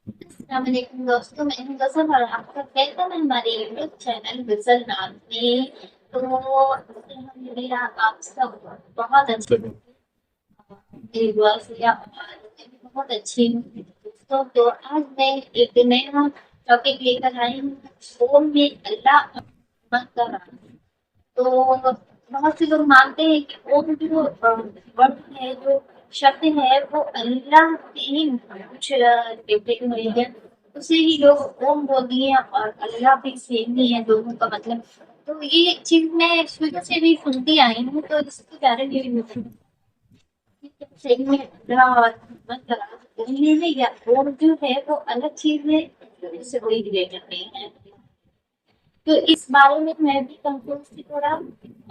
السلام علیکم دوستوں، میں ہوں غزل اور آپ کا ویلکم ہے ہمارے یوٹیوب چینل غزل نام میں۔ تو الحمدللہ آپ سب بہت اچھے ہیں، میری دعا سے آپ بہت اچھی ہوں دوستوں۔ تو آج میں ایک نیا ٹاپک لے کر آئی ہوں، وہ میں اللہ مت کر رہا ہوں۔ تو بہت سے لوگ مانتے ہیں کہ اوم جو ورڈ ہے، جو شبد ہے، وہ اللہ سے ہی کچھ ریلیٹڈ ہوئی ہے، اسے ہی لوگ اوم بول دیے ہیں، اور اللہ بھی سیم ہی ہے دونوں کا مطلب۔ تو یہ چیز میں شروع سے بھی سنتی آئی ہوں، تو اس کے بارے میں صحیح میں اللہ اور محمد کا کہنے میں یا اوم جو ہے وہ الگ چیز ہے، اس سے کوئی ریلیٹڈ نہیں ہے۔ تو اس بارے میں بھی کنفیوز تھی تھوڑا،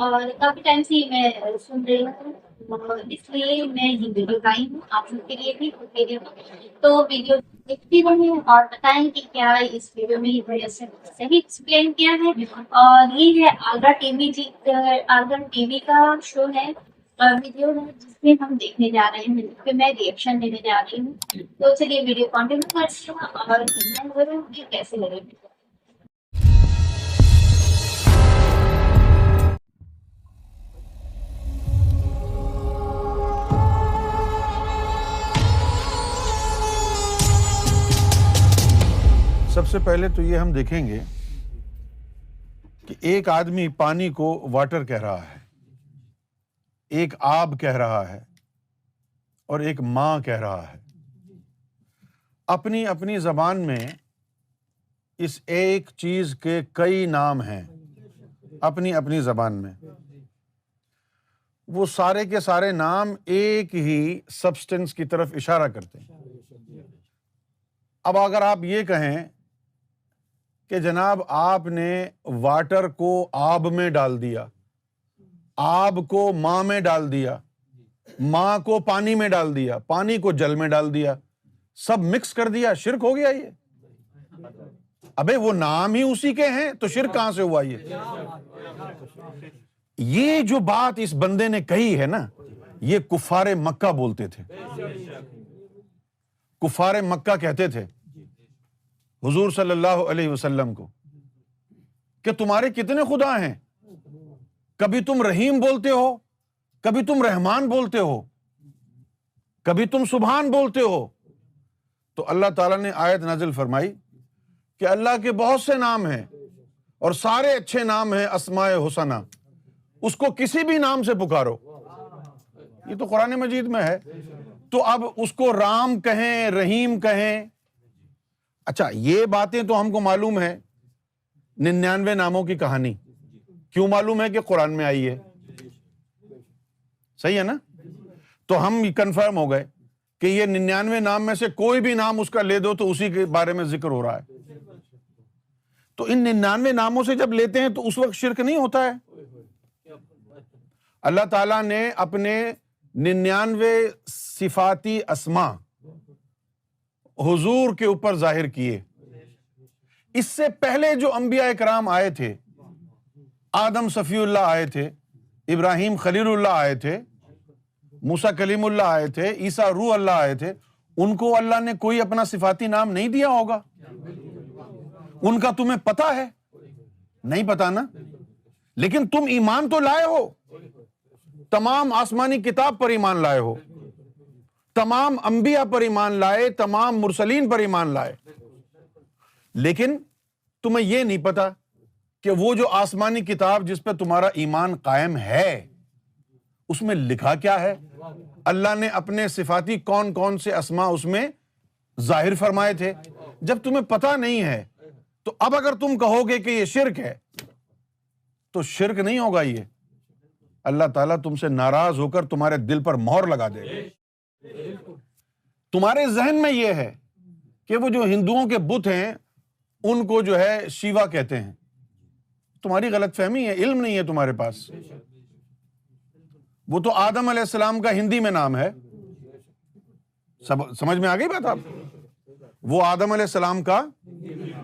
اور کافی ٹائم سے میں سن رہی ہوں، اور اس لیے میں یہ ویڈیو لائی ہوں آپ سب کے لیے بھی، خود کے لیے بھی۔ تو ویڈیو دیکھتی رہیں اور بتائیں کہ کیا اس ویڈیو میں یہ وجہ سے صحیح ایکسپلین کیا ہے۔ اور یہ ہے آگرا ٹی وی جی، آگرا ٹی وی کا شو ہے اور ویڈیو ہے، جس میں ہم دیکھنے جا رہے ہیں، جس پہ میں ریئیکشن دینے جا رہی ہوں۔ تو چلیے ویڈیو کنٹینیو کرتی ہوں اور میں ضرور کہ کیسے لگے۔ سب سے پہلے تو یہ ہم دیکھیں گے کہ ایک آدمی پانی کو واٹر کہہ رہا ہے، ایک آب کہہ رہا ہے، اور ایک ماں کہہ رہا ہے۔ اپنی اپنی زبان میں اس ایک چیز کے کئی نام ہیں، اپنی اپنی زبان میں وہ سارے کے سارے نام ایک ہی سبسٹنس کی طرف اشارہ کرتے ہیں۔ اب اگر آپ یہ کہیں کہ جناب آپ نے واٹر کو آب میں ڈال دیا، آب کو ماں میں ڈال دیا، ماں کو پانی میں ڈال دیا، پانی کو جل میں ڈال دیا، سب مکس کر دیا، شرک ہو گیا یہ؟ ابے وہ نام ہی اسی کے ہیں تو شرک کہاں سے ہوا یہ جو بات اس بندے نے کہی ہے نا، یہ کفار مکہ بولتے تھے۔ کفار مکہ کہتے تھے حضور صلی اللہ علیہ وسلم کو کہ تمہارے کتنے خدا ہیں، کبھی تم رحیم بولتے ہو، کبھی تم رحمان بولتے ہو، کبھی تم سبحان بولتے ہو۔ تو اللہ تعالیٰ نے آیت نازل فرمائی کہ اللہ کے بہت سے نام ہیں اور سارے اچھے نام ہیں، اسماء حسنہ، اس کو کسی بھی نام سے پکارو۔ یہ تو قرآن مجید میں ہے۔ تو اب اس کو رام کہیں، رحیم کہیں، اچھا یہ باتیں تو ہم کو معلوم ہے، 99 ناموں کی کہانی کیوں معلوم ہے کہ قرآن میں آئی ہے، صحیح ہے نا؟ تو ہم کنفرم ہو گئے کہ یہ 99 نام میں سے کوئی بھی نام اس کا لے دو تو اسی کے بارے میں ذکر ہو رہا ہے۔ تو ان 99 ناموں سے جب لیتے ہیں تو اس وقت شرک نہیں ہوتا ہے۔ اللہ تعالیٰ نے اپنے 99 صفاتی اسماء حضور کے اوپر ظاہر کیے۔ اس سے پہلے جو انبیاء اکرام آئے تھے، آدم صفی اللہ آئے تھے، ابراہیم خلیل اللہ آئے تھے، موسیٰ کلیم اللہ آئے تھے، عیسیٰ روح اللہ آئے تھے، ان کو اللہ نے کوئی اپنا صفاتی نام نہیں دیا ہوگا؟ ان کا تمہیں پتہ ہے؟ نہیں پتا نا؟ لیکن تم ایمان تو لائے ہو، تمام آسمانی کتاب پر ایمان لائے ہو، تمام انبیاء پر ایمان لائے، تمام مرسلین پر ایمان لائے، لیکن تمہیں یہ نہیں پتا کہ وہ جو آسمانی کتاب جس پہ تمہارا ایمان قائم ہے اس میں لکھا کیا ہے۔ اللہ نے اپنے صفاتی کون کون سے اسماء اس میں ظاہر فرمائے تھے۔ جب تمہیں پتا نہیں ہے تو اب اگر تم کہو گے کہ یہ شرک ہے تو شرک نہیں ہوگا، یہ اللہ تعالیٰ تم سے ناراض ہو کر تمہارے دل پر مہر لگا دے گا۔ تمہارے ذہن میں یہ ہے کہ وہ جو ہندوؤں کے بت ہیں ان کو جو ہے شیوا کہتے ہیں، تمہاری غلط فہمی ہے، علم نہیں ہے تمہارے پاس۔ وہ تو آدم علیہ السلام کا ہندی میں نام ہے، سمجھ میں آ گئی بات آپ؟ وہ آدم علیہ السلام کا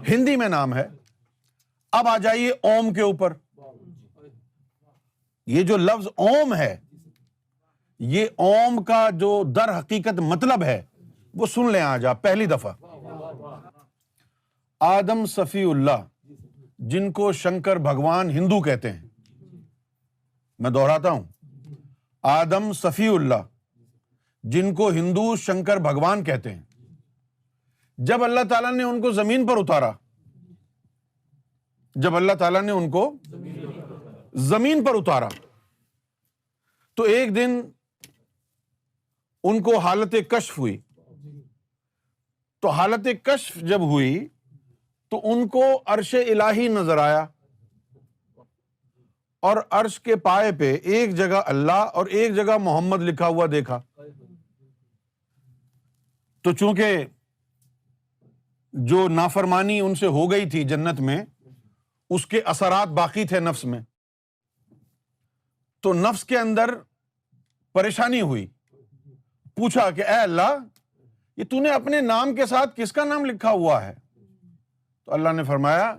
ہندی میں نام ہے۔ اب آ جائیے اوم کے اوپر۔ یہ جو لفظ اوم ہے، یہ اوم کا جو در حقیقت مطلب ہے وہ سن لیں آج آپ پہلی دفعہ۔ آدم صفی اللہ جن کو شنکر بھگوان ہندو کہتے ہیں، میں دہراتا ہوں، آدم صفی اللہ جن کو ہندو شنکر بھگوان کہتے ہیں، جب اللہ تعالیٰ نے ان کو زمین پر اتارا، جب اللہ تعالیٰ نے ان کو زمین پر اتارا تو ایک دن ان کو حالت کشف ہوئی. تو حالت کشف جب ہوئی تو ان کو عرش الہی نظر آیا، اور عرش کے پائے پہ ایک جگہ اللہ اور ایک جگہ محمد لکھا ہوا دیکھا. تو چونکہ جو نافرمانی ان سے ہو گئی تھی جنت میں، اس کے اثرات باقی تھے نفس میں، تو نفس کے اندر پریشانی ہوئی. پوچھا کہ اے اللہ، یہ تو نے اپنے نام کے ساتھ کس کا نام لکھا ہوا ہے؟ تو اللہ نے فرمایا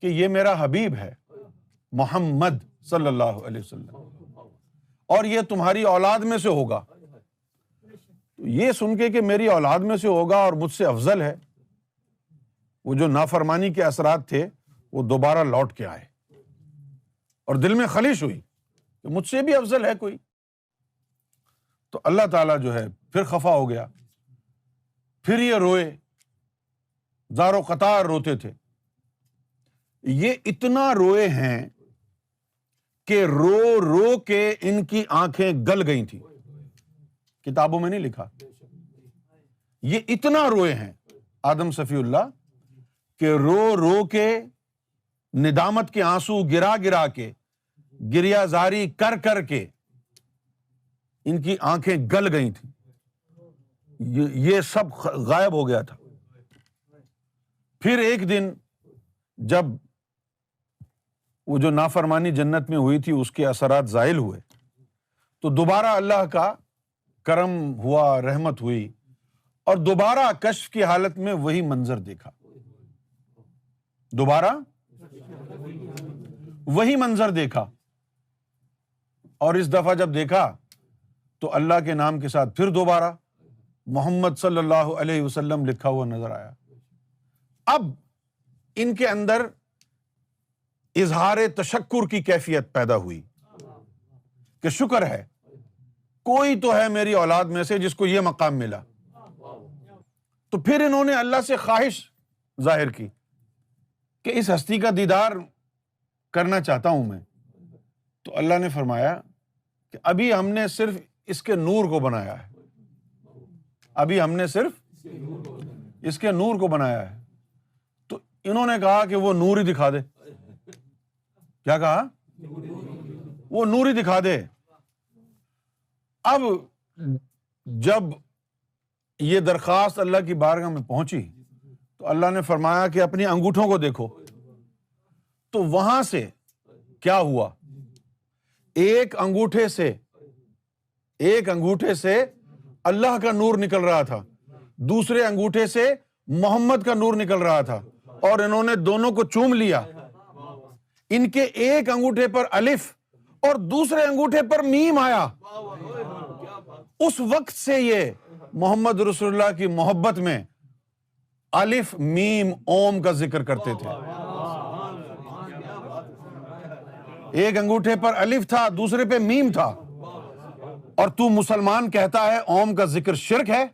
کہ یہ میرا حبیب ہے محمد صلی اللہ علیہ وسلم، اور یہ تمہاری اولاد میں سے ہوگا. تو یہ سن کے کہ میری اولاد میں سے ہوگا اور مجھ سے افضل ہے، وہ جو نافرمانی کے اثرات تھے وہ دوبارہ لوٹ کے آئے، اور دل میں خلیش ہوئی کہ مجھ سے بھی افضل ہے کوئی. تو اللہ تعالیٰ جو ہے پھر خفا ہو گیا، پھر یہ روئے، زار و قطار روتے تھے. یہ اتنا روئے ہیں کہ رو رو کے ان کی آنکھیں گل گئی تھیں، کتابوں میں نہیں لکھا. یہ اتنا روئے ہیں آدم صفی اللہ کہ رو رو کے، ندامت کے آنسو گرا گرا کے، گریہ زاری کر کر کے ان کی آنکھیں گل گئی تھیں. یہ سب غائب ہو گیا تھا. پھر ایک دن جب وہ جو نافرمانی جنت میں ہوئی تھی اس کے اثرات زائل ہوئے تو دوبارہ اللہ کا کرم ہوا، رحمت ہوئی، اور دوبارہ کشف کی حالت میں وہی منظر دیکھا. دوبارہ وہی منظر دیکھا، اور اس دفعہ جب دیکھا تو اللہ کے نام کے ساتھ پھر دوبارہ محمد صلی اللہ علیہ وسلم لکھا ہوا نظر آیا. اب ان کے اندر اظہار تشکر کی کیفیت پیدا ہوئی کہ شکر ہے، کوئی تو ہے میری اولاد میں سے جس کو یہ مقام ملا. تو پھر انہوں نے اللہ سے خواہش ظاہر کی کہ اس ہستی کا دیدار کرنا چاہتا ہوں میں. تو اللہ نے فرمایا کہ ابھی ہم نے صرف اس کے نور کو بنایا ہے، ابھی ہم نے صرف اس کے نور کو بنایا ہے. تو انہوں نے کہا کہ وہ نور ہی دکھا دے. کیا کہا؟ وہ نور ہی دکھا دے. اب جب یہ درخواست اللہ کی بارگاہ میں پہنچی تو اللہ نے فرمایا کہ اپنی انگوٹھوں کو دیکھو. تو وہاں سے کیا ہوا؟ ایک انگوٹھے سے اللہ کا نور نکل رہا تھا، دوسرے انگوٹھے سے محمد کا نور نکل رہا تھا، اور انہوں نے دونوں کو چوم لیا. ان کے ایک انگوٹھے پر الف اور دوسرے انگوٹھے پر میم آیا. اس وقت سے یہ محمد رسول اللہ کی محبت میں الف میم اوم کا ذکر کرتے تھے. ایک انگوٹھے پر الف تھا، دوسرے پہ میم تھا، اور تو مسلمان کہتا ہے اوم کا ذکر شرک ہے،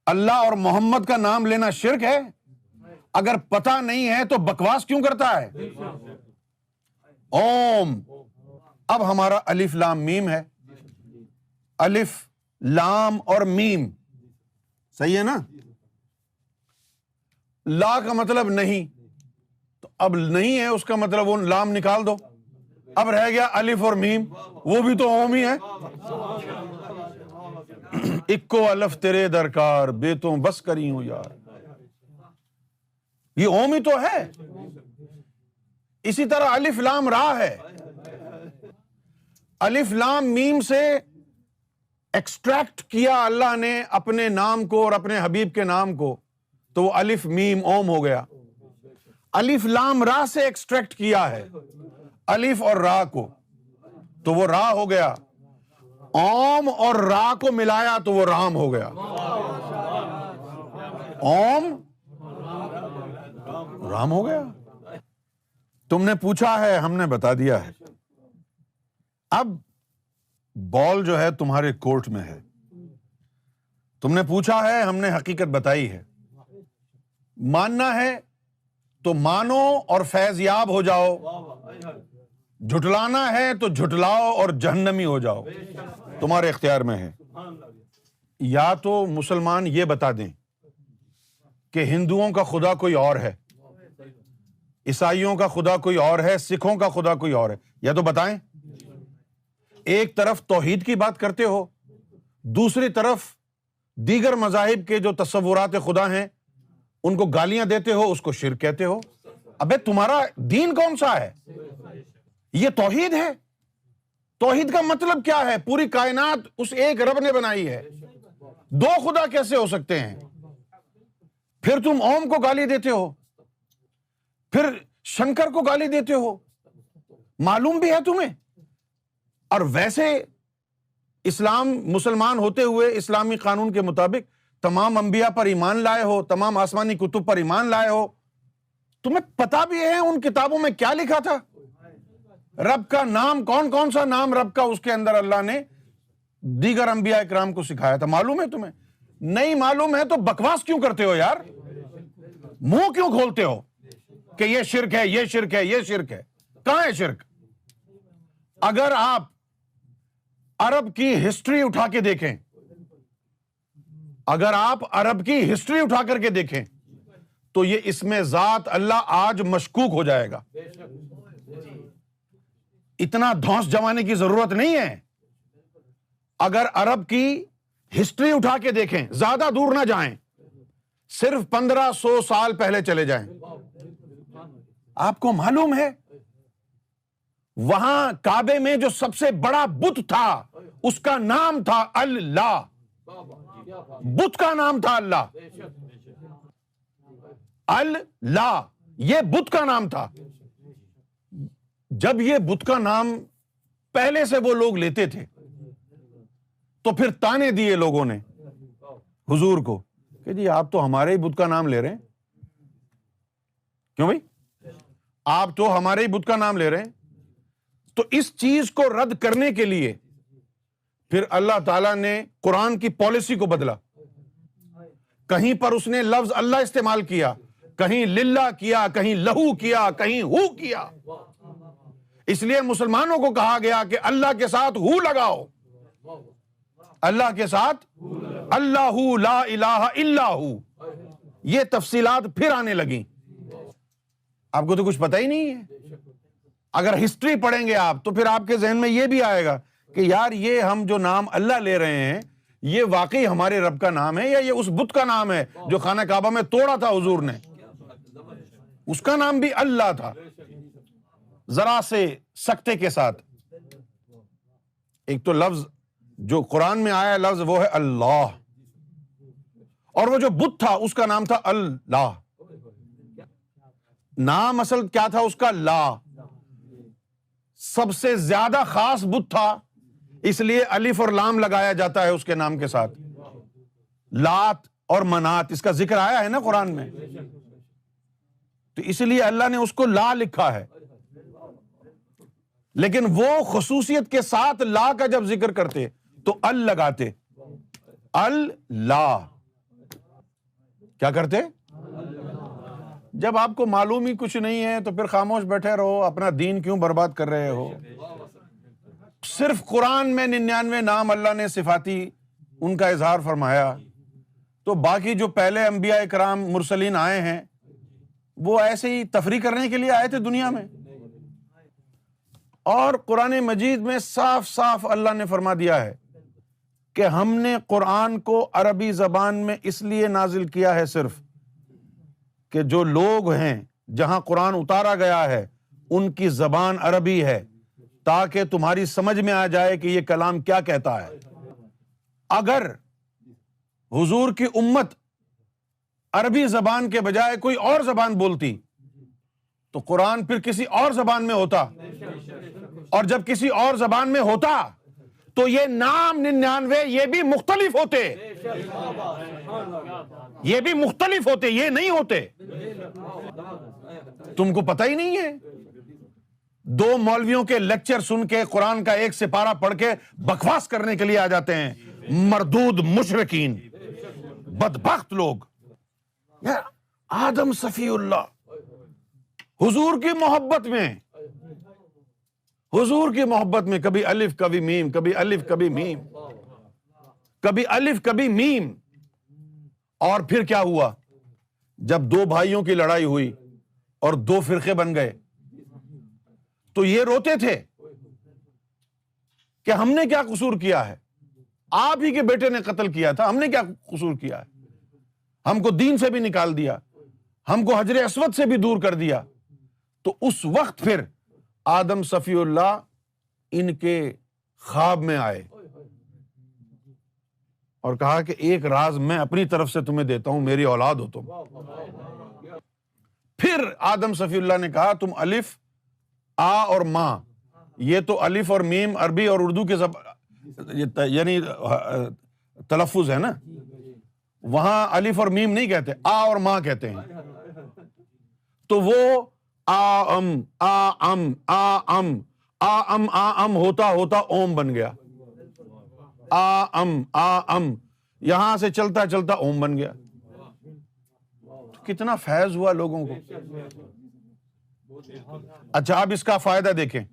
اللہ اور محمد کا نام لینا شرک ہے. اگر پتہ نہیں ہے تو بکواس کیوں کرتا ہے؟ اوم اب ہمارا الف لام میم ہے. الف لام اور میم صحیح ہے نا؟ لا کا مطلب نہیں، تو اب نہیں ہے اس کا مطلب وہ لام نکال دو، اب رہ گیا الف اور میم، وہ بھی تو اوم ہی ہے. اکو الف تیرے درکار، بے تو بس کری ہوں یار، یہ اوم ہی تو ہے. اسی طرح الف لام را ہے. الف لام میم سے ایکسٹریکٹ کیا اللہ نے اپنے نام کو اور اپنے حبیب کے نام کو، تو وہ الف میم اوم ہو گیا. الف لام را سے ایکسٹریکٹ کیا ہے الف اور را کو، تو وہ را ہو گیا. اوم اور را کو ملایا تو وہ رام ہو گیا. اوم کام ہو گیا. تم نے پوچھا ہے، ہم نے بتا دیا ہے. اب بال جو ہے تمہارے کورٹ میں ہے. تم نے پوچھا ہے، ہم نے حقیقت بتائی ہے. ماننا ہے تو مانو اور فیض یاب ہو جاؤ، جھٹلانا ہے تو جھٹلاؤ اور جہنمی ہو جاؤ، تمہارے اختیار میں ہے. یا تو مسلمان یہ بتا دیں کہ ہندوؤں کا خدا کوئی اور ہے، عیسائیوں کا خدا کوئی اور ہے، سکھوں کا خدا کوئی اور ہے، یا تو بتائیں. ایک طرف توحید کی بات کرتے ہو، دوسری طرف دیگر مذاہب کے جو تصورات خدا ہیں ان کو گالیاں دیتے ہو، اس کو شرک کہتے ہو. ابے تمہارا دین کون سا ہے؟ یہ توحید ہے. توحید کا مطلب کیا ہے؟ پوری کائنات اس ایک رب نے بنائی ہے، دو خدا کیسے ہو سکتے ہیں؟ پھر تم اوم کو گالی دیتے ہو، پھر شنکر کو گالی دیتے ہو، معلوم بھی ہے تمہیں. اور ویسے اسلام مسلمان ہوتے ہوئے اسلامی قانون کے مطابق تمام انبیاء پر ایمان لائے ہو، تمام آسمانی کتب پر ایمان لائے ہو. تمہیں پتا بھی ہے ان کتابوں میں کیا لکھا تھا؟ رب کا نام کون کون سا نام رب کا اس کے اندر اللہ نے دیگر انبیاء اکرام کو سکھایا تھا. معلوم ہے تمہیں؟ نہیں معلوم ہے تو بکواس کیوں کرتے ہو یار؟ منہ کیوں کھولتے ہو کہ یہ شرک ہے، یہ شرک ہے، یہ شرک ہے؟ کہاں ہے شرک؟ اگر آپ عرب کی ہسٹری اٹھا کے دیکھیں، اگر آپ عرب کی ہسٹری اٹھا کر کے دیکھیں تو یہ اس میں ذات اللہ آج مشکوک ہو جائے گا. اتنا دھونس جمانے کی ضرورت نہیں ہے. اگر عرب کی ہسٹری اٹھا کے دیکھیں، زیادہ دور نہ جائیں، صرف 1500 سال پہلے چلے جائیں، آپ کو معلوم ہے وہاں کعبے میں جو سب سے بڑا بت تھا اس کا نام تھا اللہ. بت کا نام تھا اللہ. اللہ یہ بت کا نام تھا. جب یہ بت کا نام پہلے سے وہ لوگ لیتے تھے تو پھر تانے دیے لوگوں نے حضور کو کہ جی آپ تو ہمارے ہی بت کا نام لے رہے ہیں. کیوں بھائی؟ آپ تو ہمارے ہی بت کا نام لے رہے ہیں. تو اس چیز کو رد کرنے کے لیے پھر اللہ تعالیٰ نے قرآن کی پالیسی کو بدلا. کہیں پر اس نے لفظ اللہ استعمال کیا، کہیں للہ کیا، کہیں لہو کیا، کہیں ہو کیا. اس لیے مسلمانوں کو کہا گیا کہ اللہ کے ساتھ ہو لگاؤ، اللہ کے ساتھ اللہ لا الہ الا ہو. یہ تفصیلات پھر آنے لگیں. آپ کو تو کچھ پتہ ہی نہیں ہے. اگر ہسٹری پڑھیں گے آپ تو پھر آپ کے ذہن میں یہ بھی آئے گا کہ یار یہ ہم جو نام اللہ لے رہے ہیں یہ واقعی ہمارے رب کا نام ہے یا یہ اس بت کا نام ہے جو خانہ کعبہ میں توڑا تھا حضور نے؟ اس کا نام بھی اللہ تھا، ذرا سے سکتے کے ساتھ. ایک تو لفظ جو قرآن میں آیا لفظ وہ ہے اللہ، اور وہ جو بت تھا اس کا نام تھا اللہ. نام اصل کیا تھا اس کا؟ لا. سب سے زیادہ خاص بت تھا، اس لیے الف اور لام لگایا جاتا ہے اس کے نام کے ساتھ. لات اور منات اس کا ذکر آیا ہے نا قرآن میں، تو اس لیے اللہ نے اس کو لا لکھا ہے. لیکن وہ خصوصیت کے ساتھ لا کا جب ذکر کرتے تو ال لگاتے. اللہ کیا کرتے؟ جب آپ کو معلوم ہی کچھ نہیں ہے تو پھر خاموش بیٹھے رہو. اپنا دین کیوں برباد کر رہے ہو؟ صرف قرآن میں 99 نام اللہ نے صفاتی ان کا اظہار فرمایا، تو باقی جو پہلے انبیاء اکرام مرسلین آئے ہیں وہ ایسے ہی تفریح کرنے کے لیے آئے تھے دنیا میں. اور قرآن مجید میں صاف صاف اللہ نے فرما دیا ہے کہ ہم نے قرآن کو عربی زبان میں اس لیے نازل کیا ہے صرف کہ جو لوگ ہیں جہاں قرآن اتارا گیا ہے ان کی زبان عربی ہے، تاکہ تمہاری سمجھ میں آ جائے کہ یہ کلام کیا کہتا ہے. اگر حضور کی امت عربی زبان کے بجائے کوئی اور زبان بولتی تو قرآن پھر کسی اور زبان میں ہوتا، اور جب کسی اور زبان میں ہوتا تو یہ نام 99 یہ بھی مختلف ہوتے، یہ بھی مختلف ہوتے، یہ نہیں ہوتے. تم کو پتہ ہی نہیں ہے؟ 2 مولویوں کے لیکچر سن کے قرآن کا 1 سپارہ پڑھ کے بکواس کرنے کے لیے آ جاتے ہیں مردود مشرکین، بدبخت لوگ۔ یار آدم صفی اللہ حضور کی محبت میں، حضور کی محبت میں کبھی الف کبھی میم، کبھی الف کبھی میم، کبھی الف کبھی میم۔ اور پھر کیا ہوا؟ جب 2 بھائیوں کی لڑائی ہوئی اور 2 فرقے بن گئے تو یہ روتے تھے کہ ہم نے کیا قصور کیا ہے؟ آپ ہی کے بیٹے نے قتل کیا تھا، ہم نے کیا قصور کیا ہے؟ ہم کو دین سے بھی نکال دیا، ہم کو حجر اسود سے بھی دور کر دیا۔ تو اس وقت پھر آدم صفی اللہ ان کے خواب میں آئے اور کہا کہ ایک راز میں اپنی طرف سے تمہیں دیتا ہوں، میری اولاد ہو تم۔ پھر آدم صفی اللہ نے کہا تم الف آ اور ماں، یہ تو الف اور میم عربی اور اردو کے یعنی تلفظ ہے نا، وہاں الف اور میم نہیں کہتے، آ اور ماں کہتے ہیں۔ تو وہ آ ام آ ام آ ام آ ام آ ام ہوتا ہوتا اوم بن گیا، آ ام یہاں سے چلتا چلتا اوم بن گیا۔ کتنا فیض ہوا لوگوں کو۔ اچھا اب اس کا فائدہ دیکھیں،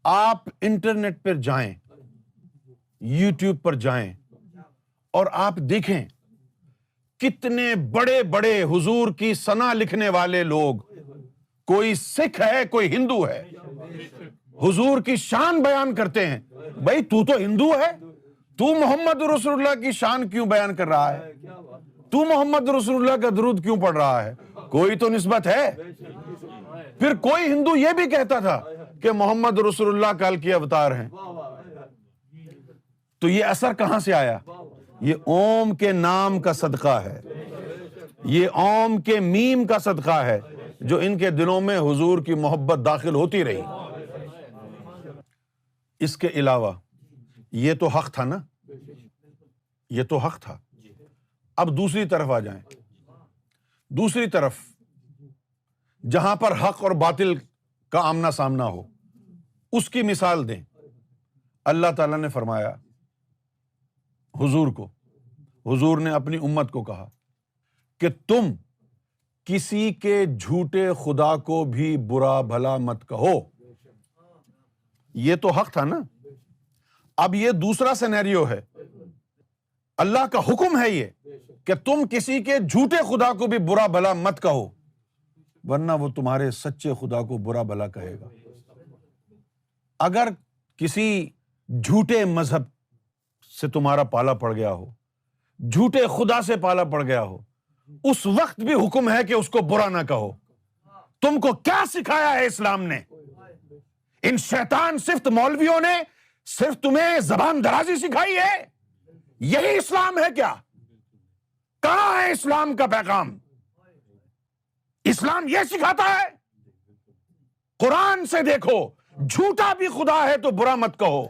آپ انٹرنیٹ پر جائیں، یوٹیوب پر جائیں اور آپ دیکھیں کتنے بڑے بڑے حضور کی ثنا لکھنے والے لوگ، کوئی سکھ ہے کوئی ہندو ہے، حضور کی شان بیان کرتے ہیں۔ بھائی تو ہندو ہے، تو محمد رسول اللہ کی شان کیوں بیان کر رہا ہے؟ تو محمد رسول اللہ کا درود کیوں پڑھ رہا ہے؟ کوئی تو نسبت ہے۔ پھر کوئی ہندو یہ بھی کہتا تھا کہ محمد رسول اللہ کل کے اوتار ہیں۔ تو یہ اثر کہاں سے آیا؟ یہ اوم کے نام کا صدقہ ہے، یہ اوم کے میم کا صدقہ ہے، جو ان کے دلوں میں حضور کی محبت داخل ہوتی رہی۔ اس کے علاوہ یہ تو حق تھا نا، یہ تو حق تھا۔ اب دوسری طرف آ جائیں، دوسری طرف جہاں پر حق اور باطل کا آمنا سامنا ہو، اس کی مثال دیں۔ اللہ تعالیٰ نے فرمایا حضور کو، حضور نے اپنی امت کو کہا کہ تم کسی کے جھوٹے خدا کو بھی برا بھلا مت کہو۔ یہ تو حق تھا نا۔ اب یہ دوسرا سینیریو ہے، اللہ کا حکم ہے یہ کہ تم کسی کے جھوٹے خدا کو بھی برا بھلا مت کہو، ورنہ وہ تمہارے سچے خدا کو برا بھلا کہے گا۔ اگر کسی جھوٹے مذہب سے تمہارا پالا پڑ گیا ہو، جھوٹے خدا سے پالا پڑ گیا ہو، اس وقت بھی حکم ہے کہ اس کو برا نہ کہو۔ تم کو کیا سکھایا ہے اسلام نے؟ ان شیطان صفت مولویوں نے صرف تمہیں زبان درازی سکھائی ہے؟ یہی اسلام ہے کیا؟ کہاں ہے اسلام کا پیغام؟ اسلام یہ سکھاتا ہے قرآن سے دیکھو، جھوٹا بھی خدا ہے تو برا مت کہو۔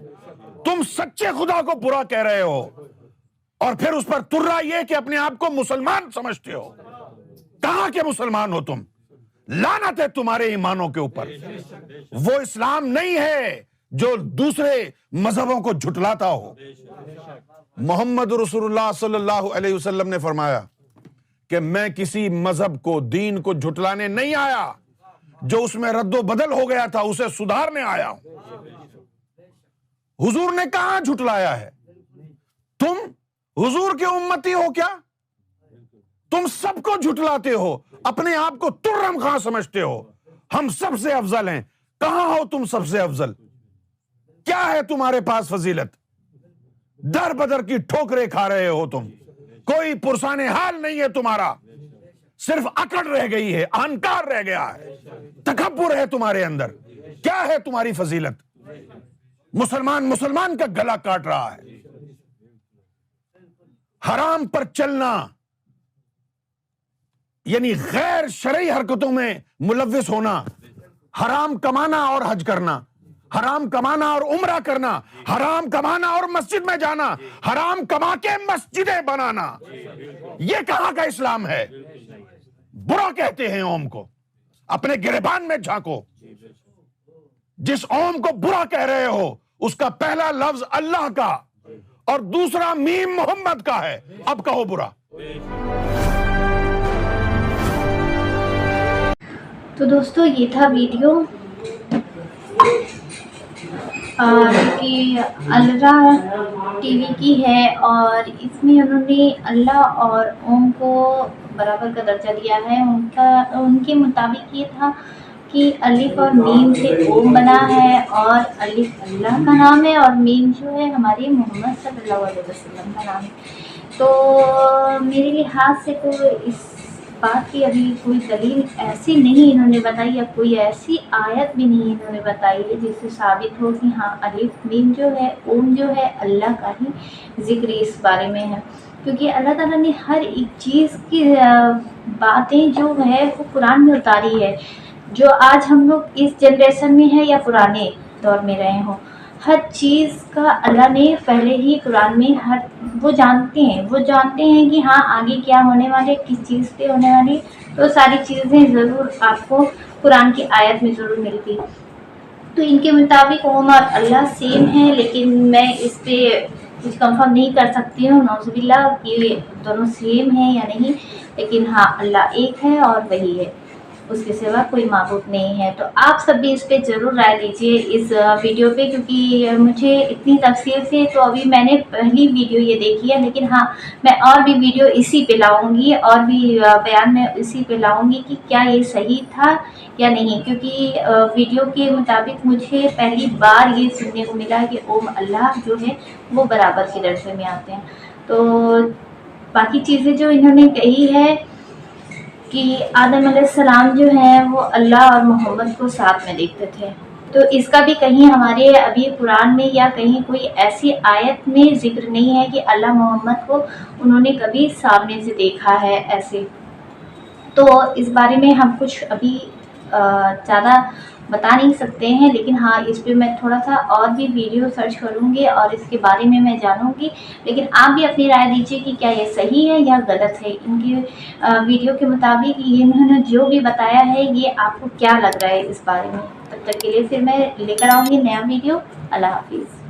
تم سچے خدا کو برا کہہ رہے ہو اور پھر اس پر ترا یہ کہ اپنے آپ کو مسلمان سمجھتے ہو۔ کہاں کے مسلمان ہو تم؟ لعنت ہے تمہارے ایمانوں کے اوپر۔ وہ اسلام نہیں ہے جو دوسرے مذہبوں کو جھٹلاتا ہو۔ محمد رسول اللہ صلی اللہ علیہ وسلم نے فرمایا کہ میں کسی مذہب کو، دین کو جھٹلانے نہیں آیا، جو اس میں رد و بدل ہو گیا تھا اسے سدھارنے آیا ہوں۔ حضور نے کہاں جھٹلایا ہے؟ تم حضور کے امتی ہو کیا؟ تم سب کو جھٹلاتے ہو، اپنے آپ کو ترم خاں سمجھتے ہو، ہم سب سے افضل ہیں۔ کہاں ہو تم سب سے افضل؟ کیا ہے تمہارے پاس فضیلت؟ در بدر کی ٹھوکریں کھا رہے ہو تم، کوئی پرسان حال نہیں ہے تمہارا، صرف اکڑ رہ گئی ہے، اہنکار رہ گیا ہے، تکبر ہے تمہارے اندر۔ کیا ہے تمہاری فضیلت؟ مسلمان کا گلا کاٹ رہا ہے۔ حرام پر چلنا یعنی غیر شرعی حرکتوں میں ملوث ہونا، حرام کمانا اور حج کرنا، حرام کمانا اور عمرہ کرنا، حرام کمانا اور مسجد میں جانا، حرام کما کے مسجدیں بنانا، یہ کہاں کا اسلام ہے؟ برا کہتے ہیں اوم کو۔ اپنے گریبان میں جھانکو. جس اوم کو برا کہہ رہے ہو اس کا پہلا لفظ اللہ کا اور دوسرا میم محمد کا ہے. اب کہو برا. تو دوستو یہ تھا ویڈیو کہ الرا ٹی وی کی ہے، اور اس میں انہوں نے اللہ اور اوم کو برابر کا درجہ دیا ہے. ان کے مطابق یہ تھا کہ الف اور میم سے اوم بنا ہے، اور الف اللہ کا نام ہے اور میم جو ہے ہمارے محمد صلی اللہ علیہ وسلم کا نام ہے. تو میرے لحاظ سے تو اس بات کی ابھی کوئی دلیل ایسی نہیں انہوں نے بتائی، یا کوئی ایسی آیت بھی نہیں انہوں نے بتائی ہے جس سے ثابت ہو کہ ہاں الف میم جو ہے اوم جو ہے اللہ کا ہی ذکر اس بارے میں ہے. کیونکہ اللہ تعالیٰ نے ہر ایک چیز کی باتیں جو ہے وہ قرآن میں اتاری ہے. جو آج ہم لوگ اس جنریشن میں ہیں یا پرانے دور میں رہے ہوں، ہر چیز کا اللہ نے پہلے ہی قرآن میں وہ جانتے ہیں کہ ہاں آگے کیا ہونے والے، کس چیز پہ ہونے والی. تو ساری چیزیں ضرور آپ کو قرآن کی آیت میں ضرور ملتی. تو ان کے مطابق اوم اور اللہ سیم ہے، لیکن میں اس پہ کچھ کنفرم نہیں کر سکتی ہوں نعوذ باللہ کہ دونوں سیم ہیں یا نہیں. لیکن ہاں اللہ ایک ہے اور وہی ہے، اس کے سوا کوئی معبود نہیں ہے. تو آپ سب بھی اس پہ ضرور رائے دیجیے اس ویڈیو پہ، کیونکہ مجھے اتنی تفصیل سے تو ابھی میں نے پہلی ویڈیو یہ دیکھی ہے، لیکن ہاں میں اور بھی ویڈیو اسی پہ لاؤں گی، اور بھی بیان میں اسی پہ لاؤں گی کہ کیا یہ صحیح تھا یا نہیں. کیونکہ ویڈیو کے مطابق مجھے پہلی بار یہ سننے کو ملا کہ اوم اللہ جو ہے وہ برابر کے درجے میں آتے ہیں. تو باقی چیزیں جو انہوں نے کہی ہے کہ آدم علیہ السلام جو ہیں وہ اللہ اور محمد کو ساتھ میں دیکھتے تھے، تو اس کا بھی کہیں ہمارے ابھی قرآن میں یا کہیں کوئی ایسی آیت میں ذکر نہیں ہے کہ اللہ محمد کو انہوں نے کبھی سامنے سے دیکھا ہے ایسے. تو اس بارے میں ہم کچھ ابھی زیادہ بتا نہیں سکتے ہیں، لیکن ہاں اس پہ میں تھوڑا سا اور بھی ویڈیو سرچ کروں گی اور اس کے بارے میں جانوں گی. لیکن آپ بھی اپنی رائے دیجیے کہ کیا یہ صحیح ہے یا غلط ہے. ان کی ویڈیو کے مطابق یہ انہوں نے جو بھی بتایا ہے یہ آپ کو کیا لگ رہا ہے اس بارے میں. تب تک کے لیے پھر میں لے کر آؤں گی نیا ویڈیو. اللہ حافظ.